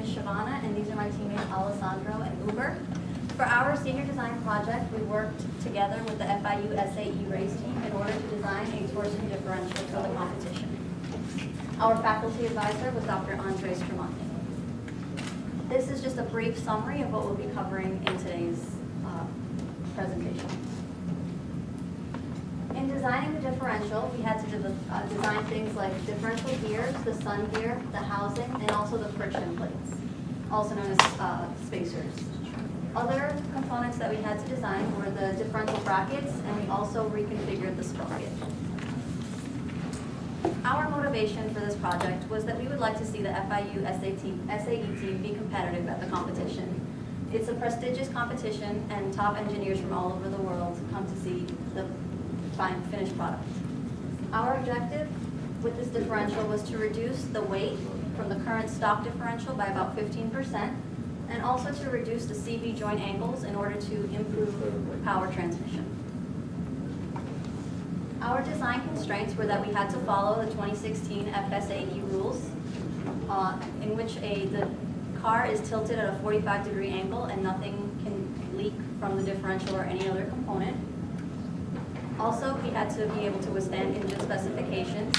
is Shivana, and these are my teammates Alessandro and Uber. For our senior design project, we worked together with the FIU SAE race team in order to design a Torsen Differential for the competition. Our faculty advisor was Dr. Andres Tremonti. This is just a brief summary of what we'll be covering in today's presentation. In designing the differential, we had to design things like differential gears, the sun gear, the housing, and also the friction plates, also known as spacers. Other components that we had to design were the differential brackets, and we also reconfigured the sprocket. Our motivation for this project was that we would like to see the FIU SAE team be competitive at the competition. It's a prestigious competition, and top engineers from all over the world come to see the finished product. Our objective with this differential was to reduce the weight from the current stock differential by about 15%, and also to reduce the CV joint angles in order to improve power transmission. Our design constraints were that we had to follow the 2016 FSAE rules, in which the car is tilted at a 45-degree angle and nothing can leak from the differential or any other component. Also, we had to be able to withstand engine specifications,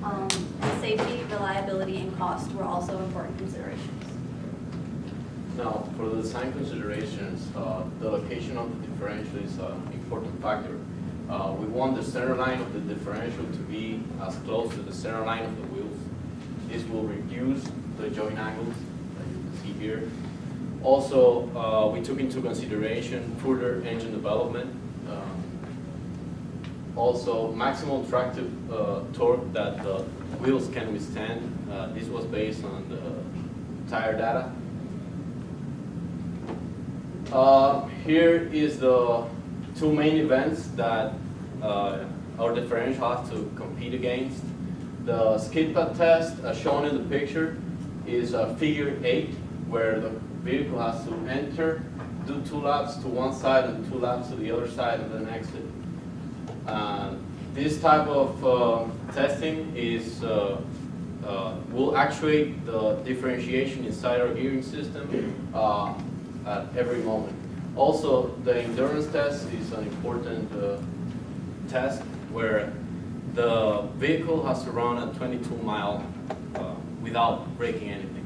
and safety, reliability, and cost were also important considerations. Now, for the design considerations, the location of the differential is an important factor. We want the center line of the differential to be as close to the center line of the wheels. This will reduce the joint angles that you can see here. Also, we took into consideration further engine development. Also, maximum tractive torque that the wheels can withstand. This was based on the tire data. Here is the two main events that our differential has to compete against. The skid pad test, as shown in the picture, is figure 8, where the vehicle has to enter, do 2 laps to one side and 2 laps to the other side, and then exit. This type of testing is will actuate the differentiation inside our gearing system at every moment. Also, the endurance test is an important test where the vehicle has to run at 22 miles without breaking anything.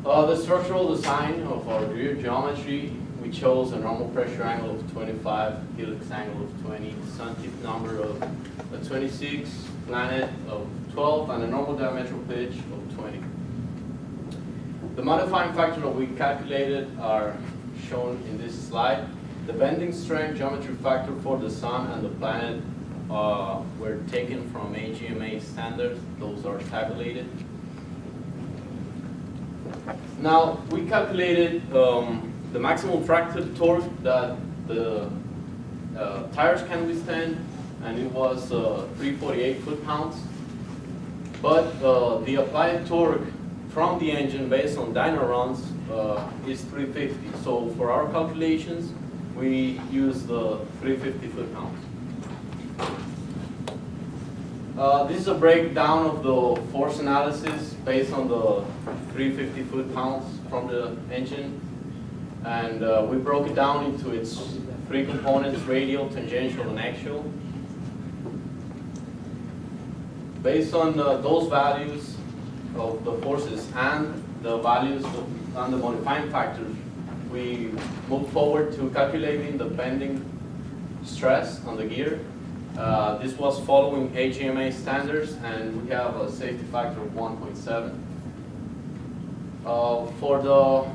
The structural design of our gear geometry, we chose a normal pressure angle of 25, helix angle of 20, sun tip number of 26, planet of 12, and a normal diametral pitch of 20. The modifying factor that we calculated are shown in this slide. The bending strength geometry factor for the sun and the planet were taken from AGMA standards. Those are tabulated. Now, we calculated the maximum tractive torque that the tires can withstand, and it was 348 foot-pounds. But the applied torque from the engine based on dyno runs is 350. So for our calculations, we use the 350 foot-pounds. This is a breakdown of the force analysis based on the 350 foot-pounds from the engine. And we broke it down into its 3 components: radial, tangential, and axial. Based on those values of the forces and the values and the modifying factors, we moved forward to calculating the bending stress on the gear. This was following AGMA standards, and we have a safety factor of 1.7. For the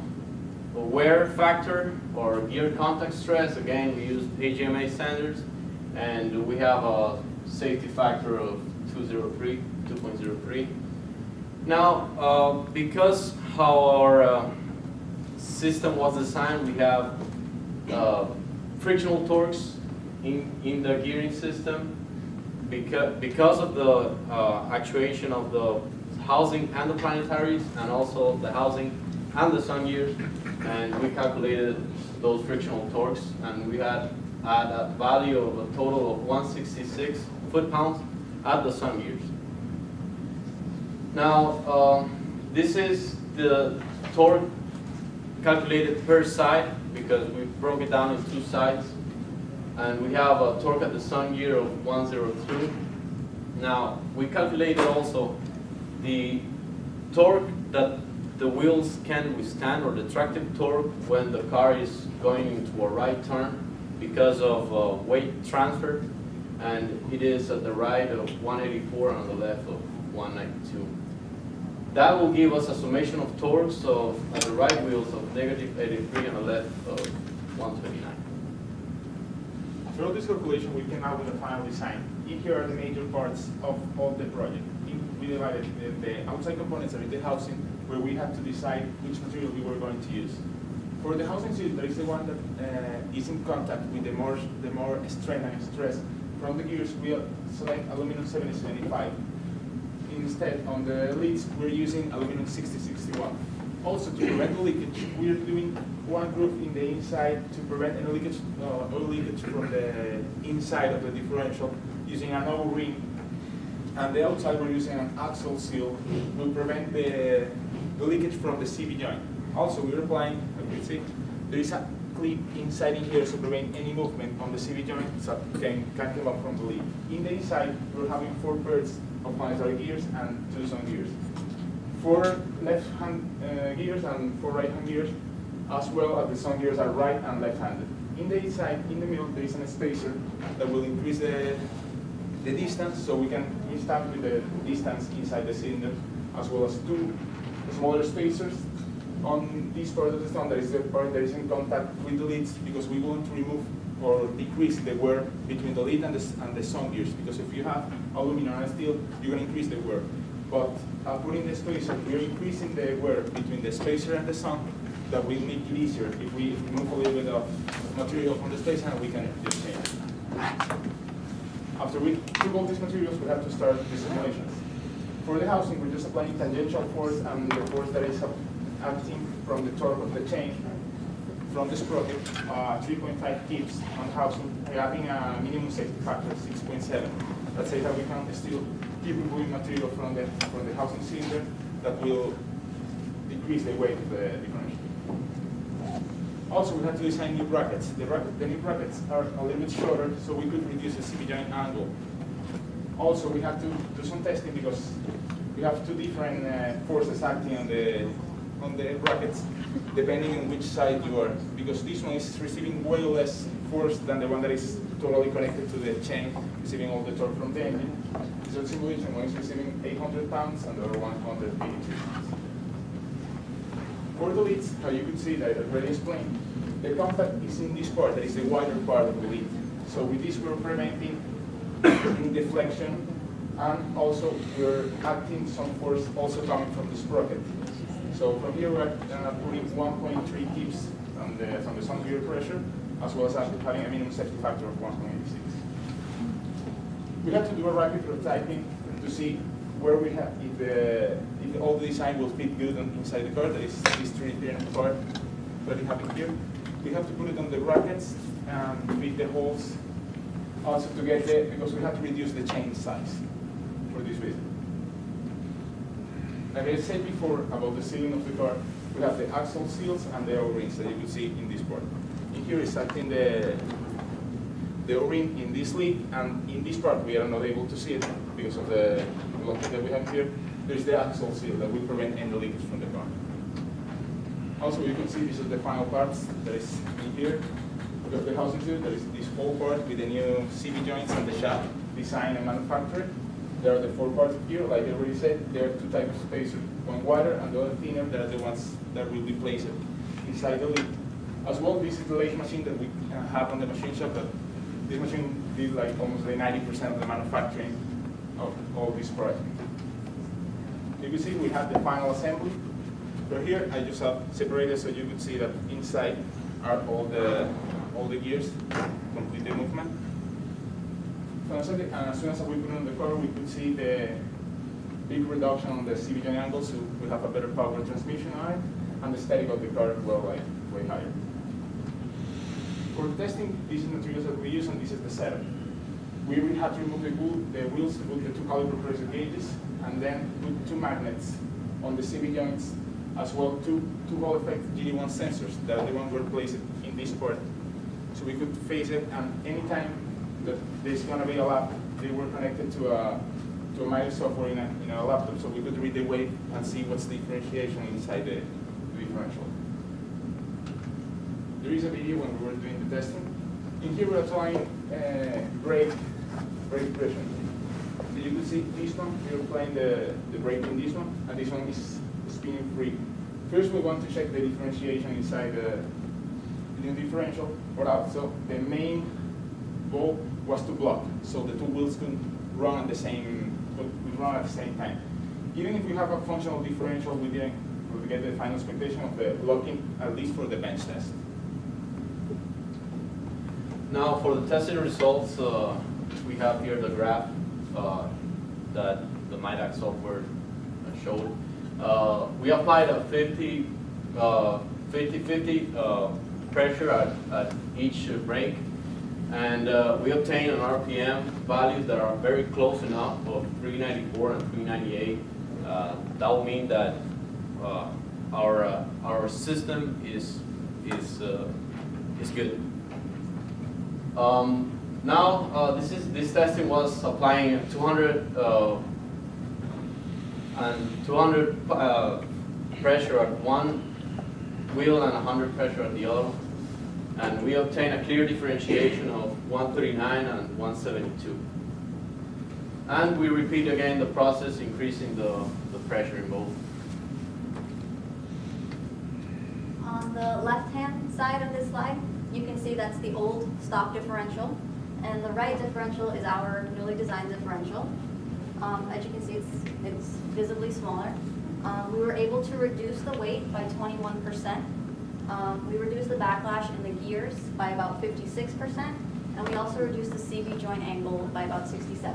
wear factor or gear contact stress, again, we used AGMA standards, and we have a safety factor of 2.03. Now, because how our system was designed, we have frictional torques in the gearing system. Because of the actuation of the housing and the planetaries, and also the housing and the sun gears, and we calculated those frictional torques, and we had a value of a total of 166 foot-pounds at the sun gears. Now, This is the torque calculated per side because we broke it down in 2 sides. And we have a torque at the sun gear of 102. Now, we calculated also the torque that the wheels can withstand, or the tractive torque, when the car is going into a right turn because of weight transfer. And it is at the right of 184 and on the left of 192. That will give us a summation of torques of, at the right wheels, of negative 83 and the left of 129. Through this calculation, we came out with a final design. In here are the major parts of the project. We divided the outside components of the housing, where we had to decide which material we were going to use. For the housing suite, there is the one that is in contact with the more strain and stress. From the gears, we select aluminum 7075. Instead, on the leads, we're using aluminum 6061. Also, to prevent the leakage, we are doing one groove in the inside to prevent any leakage, oil leakage from the inside of the differential using an O-ring. And the outside, we're using an axle seal to prevent the leakage from the CV joint. Also, we're applying, as you can see, there is a clip inside in here to prevent any movement on the CV joint so can come up from the lead. In the inside, we're having 4 pairs of planetary gears and 2 sun gears. 4 left-hand gears and 4 right-hand gears, as well as the sun gears are right and left-handed. In the inside, in the middle, there is a spacer that will increase the distance, so we can install with the distance inside the cylinder, as well as 2 smaller spacers. On this part of the stone, there is the part that is in contact with the leads, because we want to remove or decrease the wear between the lead and the sun gears, because if you have aluminum and steel, you're going to increase the wear. But putting the spacer, we're increasing the wear between the spacer and the sun. That will make it easier if we remove a little bit of material from the spacer, and we can just change it. After we remove all these materials, we have to start the simulations. For the housing, we're just applying tangential force and the force that is acting from the torque of the chain from the sprocket, 3.5 kips on housing, having a minimum safety factor of 6.7. Let's say that we can still keep removing material from the housing cylinder that will decrease the weight of the differential. Also, we have to design new brackets. The new brackets are a little bit shorter, so we could reduce the CV joint angle. Also, we have to do some testing because we have 2 different forces acting on the brackets, depending on which side you are. Because this one is receiving way less force than the one that is totally connected to the chain, receiving all the torque from the engine. So the simulation, one is receiving 800 pounds and the other 183 pounds. For the leads, how you could see that I already explained, the contact is in this part, that is the wider part of the lead. So with this, we're preventing deflection, and also we're acting some force also coming from the sprocket. So from here, we're putting 1.3 kips on the sun gear pressure, as well as having a minimum safety factor of 1.86. We have to do a rapid prototyping to see where we have, if all the design will fit good inside the car. That is this 3D part that we have in here. We have to put it on the brackets and fit the holes. Also to get because we have to reduce the chain size for this reason. Like I said before about the sealing of the car, we have the axle seals and the O-rings that you can see in this part. In here is acting the O-ring in this lead, and in this part we are not able to see it because of the blockade that we have here. There's the axle seal that will prevent any leakage from the car. Also, you can see this is the final parts that is in here. Because the housing seal, there is this whole part with the new CV joints and the shaft design and manufactured. There are the 4 parts here, like I already said. There are 2 types of spacers, one wider and the other thinner. They are the ones that will be placed inside the lid. As well, this is the lathe machine that we have on the machine shop. That this machine did like almost 90% of the manufacturing of all these products. You can see we have the final assembly. So here I just have separated so you could see that inside are all the gears, complete the movement. So as soon as we put it on the car, we could see the big reduction on the CV joint angle, so we have a better power transmission on it, and the static of the car will like way higher. For testing, these are the materials that we use, and this is the setup. We will have to remove the wheels, put the 2 caliper pressure gauges, and then put 2 magnets on the CV joints, as well two Hall effect GD1 sensors that the one were placed in this part. So we could face it, and anytime that there's going to be a lap, they were connected to a Mahes software in a laptop, so we could read the wave and see what's the differentiation inside the differential. There is a video when we were doing the testing. In here we're applying brake pressure. So you can see this one, we're applying the brake in this one, and this one is spinning free. First we want to check the differentiation inside the differential, but also the main goal was to block, so the two wheels could run at the same time. Even if you have a functional differential, we didn't get the final expectation of the blocking, at least for the bench test. Now for the testing results, we have here the graph that the MIDAC software showed. We applied a 50-50 pressure at each brake, and we obtained an RPM values that are very close enough of 394 and 398. That will mean that our system is good. Now this testing was applying 200 pressure at one wheel and 100 pressure at the other, and we obtained a clear differentiation of 139 and 172. And we repeat again the process, increasing the pressure in both. On the left-hand side of this slide, you can see that's the old stock differential, and the right differential is our newly designed differential. As you can see, it's visibly smaller. We were able to reduce the weight by 21%. We reduced the backlash in the gears by about 56%, and we also reduced the CV joint angle by about 67%.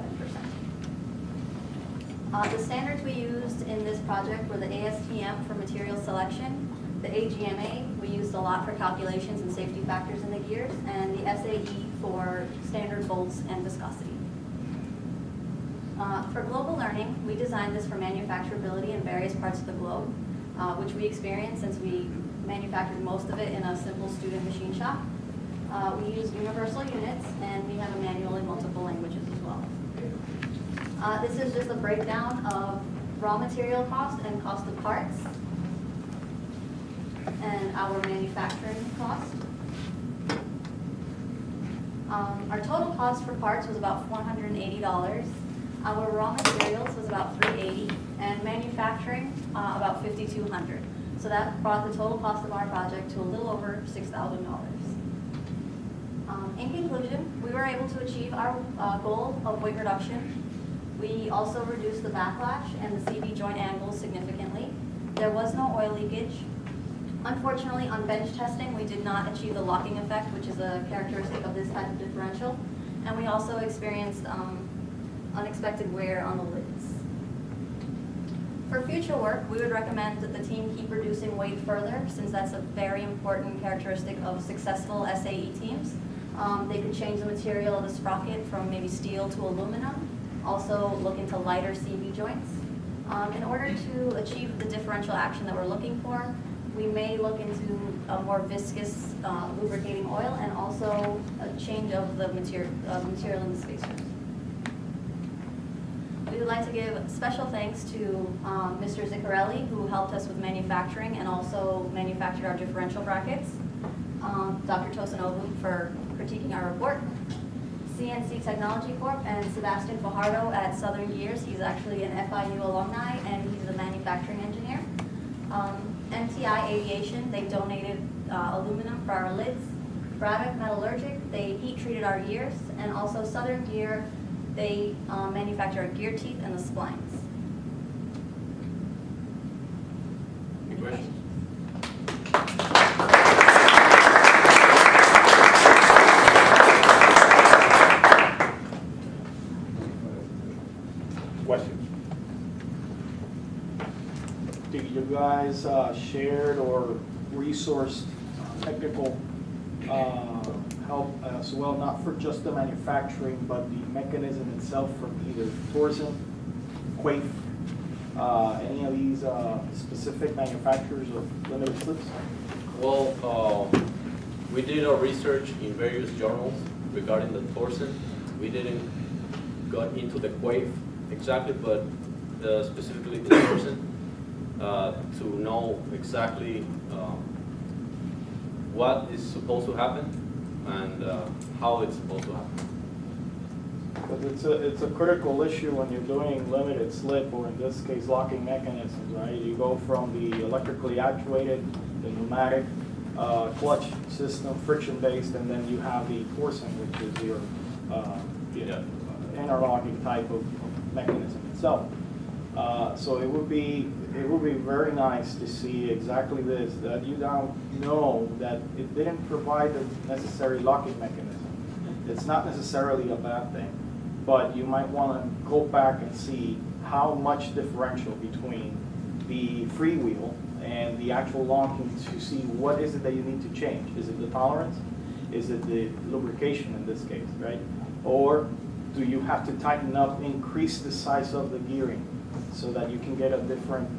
The standards we used in this project were the ASTM for material selection, the AGMA we used a lot for calculations and safety factors in the gears, and the SAE for standard bolts and viscosity. For global learning, we designed this for manufacturability in various parts of the globe, which we experienced since we manufactured most of it in a simple student machine shop. We use universal units, and we have a manual in multiple languages as well. This is just a breakdown of raw material cost and cost of parts, and our manufacturing cost. Our total cost for parts was about $480. Our raw materials was about $380, and manufacturing about $5,200. So that brought the total cost of our project to a little over $6,000. In conclusion, we were able to achieve our goal of weight reduction. We also reduced the backlash and the CV joint angle significantly. There was no oil leakage. Unfortunately, on bench testing, we did not achieve the locking effect, which is a characteristic of this type of differential. And we also experienced unexpected wear on the lids. For future work, we would recommend that the team keep reducing weight further, since that's a very important characteristic of successful SAE teams. They could change the material of the sprocket from maybe steel to aluminum. Also look into lighter CV joints. In order to achieve the differential action that we're looking for, we may look into a more viscous lubricating oil, and also a change of the material in the spacers. We would like to give special thanks to Mr. Ziccarelli, who helped us with manufacturing and also manufactured our differential brackets. Dr. Tosunoglu for critiquing our report. CNC Technology Corp. And Sebastian Fajardo at Southern Gears. He's actually an FIU alumni, and he's a manufacturing engineer. MTI Aviation, they donated aluminum for our lids. Braddock Metallurgic, they heat treated our gears. And also Southern Gear, they manufacture our gear teeth and the splines. Any questions? Questions? Did you guys shared or resourced technical help as well, not for just the manufacturing, but the mechanism itself from either Torsen, Quaife, any of these specific manufacturers of limited slips? Well, we did our research in various journals regarding the Torsen. We didn't got into the quave exactly, but specifically the Torsen to know exactly what is supposed to happen and how it's supposed to happen. Because it's a critical issue when you're doing limited slip, or in this case, locking mechanisms, right? You go from the electrically actuated, the pneumatic, clutch system, friction-based, and then you have the Torsen, which is your interlocking type of mechanism itself. So it would be very nice to see exactly this, that you now know that it didn't provide the necessary locking mechanism. It's not necessarily a bad thing, but you might want to go back and see how much differential between the freewheel and the actual locking to see what is it that you need to change. Is it the tolerance? Is it the lubrication in this case, right? Or do you have to tighten up, increase the size of the gearing so that you can get a different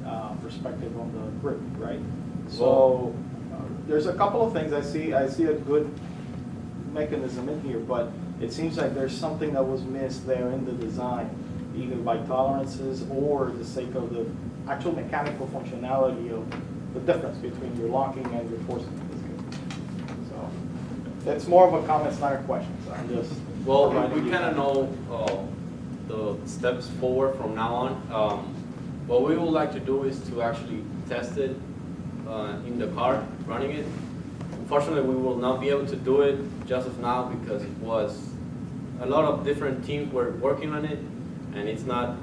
perspective on the grip, right? So there's a couple of things I see. I see a good mechanism in here, but it seems like there's something that was missed there in the design, either by tolerances or the sake of the actual mechanical functionality of the difference between your locking and your forcing in this case. So it's more of a comment, it's not a question. So I'm just Well, we kind of know the steps forward from now on. What we would like to do is to actually test it in the car, running it. Unfortunately, we will not be able to do it just of now because it was a lot of different teams were working on it, and it's not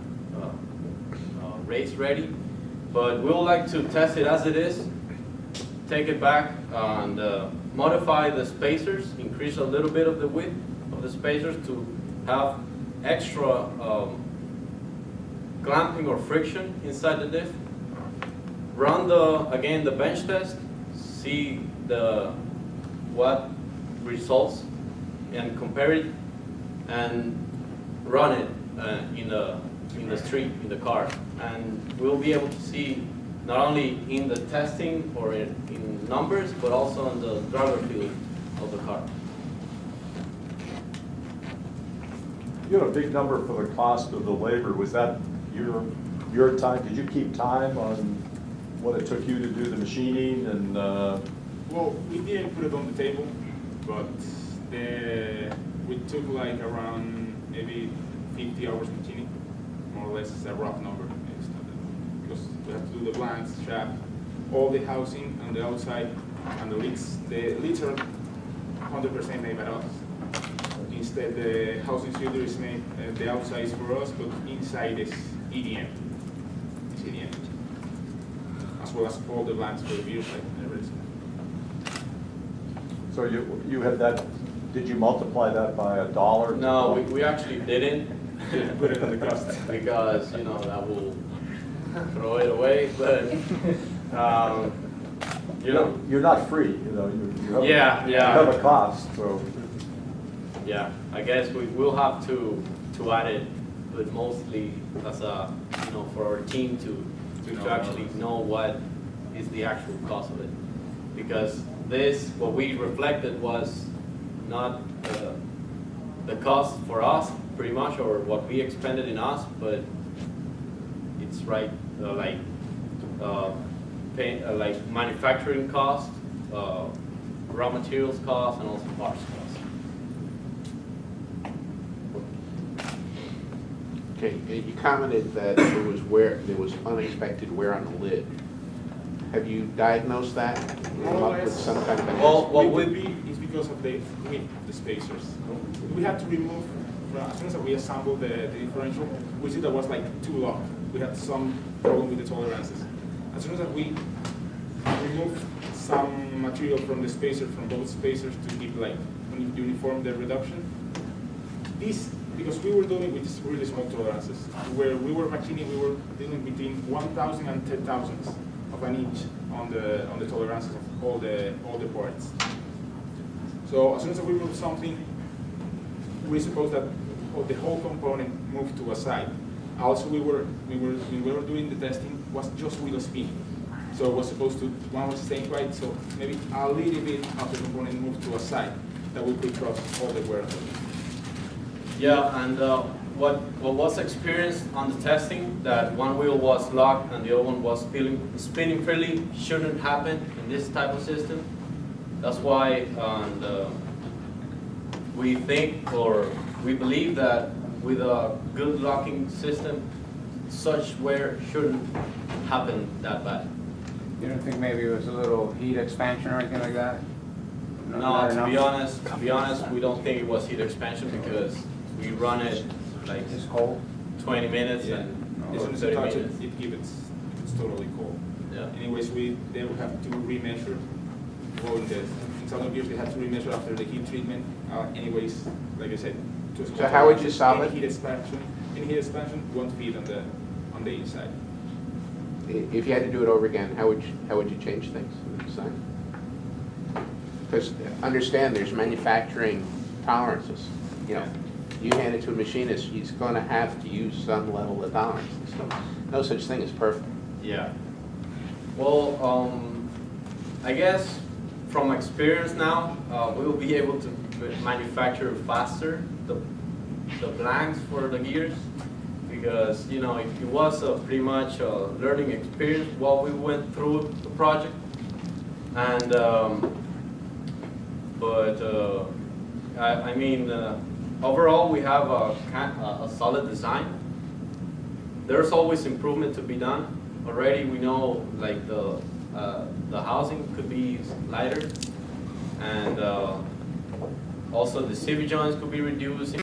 race ready. But we would like to test it as it is, take it back and modify the spacers, increase a little bit of the width of the spacers to have extra clamping or friction inside the diff. Run the bench test, see what results, and compare it, and run it in the street, in the car, and we'll be able to see not only in the testing or in numbers, but also in the driver feel of the car. You had a big number for the cost of the labor. Was that your time? Did you keep time on what it took you to do the machining and? Well, we didn't put it on the table, but we took like around maybe 50 hours machining, more or less. It's a rough number. Because we have to do the blanks, shaft, all the housing on the outside, and the lids. The lids are 100% made by us. Instead, the housing cylinder is made, the outside is for us, but inside is EDM. It's EDM. As well as all the blanks for the beer side and everything. So you had that, did you multiply that by $1? No, we actually didn't. Put it in the cost. Because, that will throw it away, but, You're not free, you have, Yeah, you yeah. have a cost, so. Yeah, I guess we will have to add it, but mostly as a, for our team to actually know what is the actual cost of it. Because what we reflected was not the cost for us, pretty much, or what we expended in us, but it's right, like manufacturing cost, raw materials cost, and also parts cost. Okay, you commented that there was unexpected wear on the lid. Have you diagnosed that? Come up with some kind of an It's because of the width of the spacers. We had to remove, as soon as we assembled the differential, we see that was like too long. We had some problem with the tolerances. As soon as we removed some material from the spacer, from both spacers to keep like uniform the reduction, because we were doing with really small tolerances, where we were machining, we were dealing between 1,000 and 10,000 of an inch on the tolerances of all the parts. So as soon as we remove something, we suppose that the whole component moved to a side, Also, we were doing the testing was just with a spin. So it was supposed to, one was staying right, so maybe a little bit of the component moved to a side that we could cross all the wear. Yeah, and what was experienced on the testing, that one wheel was locked and the other one was spinning freely, shouldn't happen in this type of system. That's why we think, or we believe that with a good locking system, such wear shouldn't happen that bad. You don't think maybe it was a little heat expansion or anything like that? No, Not to be enough? honest, we don't think it was heat expansion because we run it like It's cold? 20 minutes Yeah. and As or soon as you 30 touch it, minutes. it's totally cold. Yeah. Anyways, they will have to remeasure. Well, in some years they have to remeasure after the heat treatment. Anyways, like I said, So how would you solve it? Any heat expansion won't feed on the inside. If you had to do it over again, how would you change things in the design? Because understand, there's manufacturing tolerances. You know, you hand it to a machinist, he's going to have to use some level of tolerance. So no such thing as perfect. Yeah. Well, I guess from experience now, we will be able to manufacture faster the blanks for the gears, because you know it was pretty much a learning experience while we went through the project, and I mean overall we have a solid design. There's always improvement to be done. Already we know like the housing could be lighter, and also the CV joints could be reduced.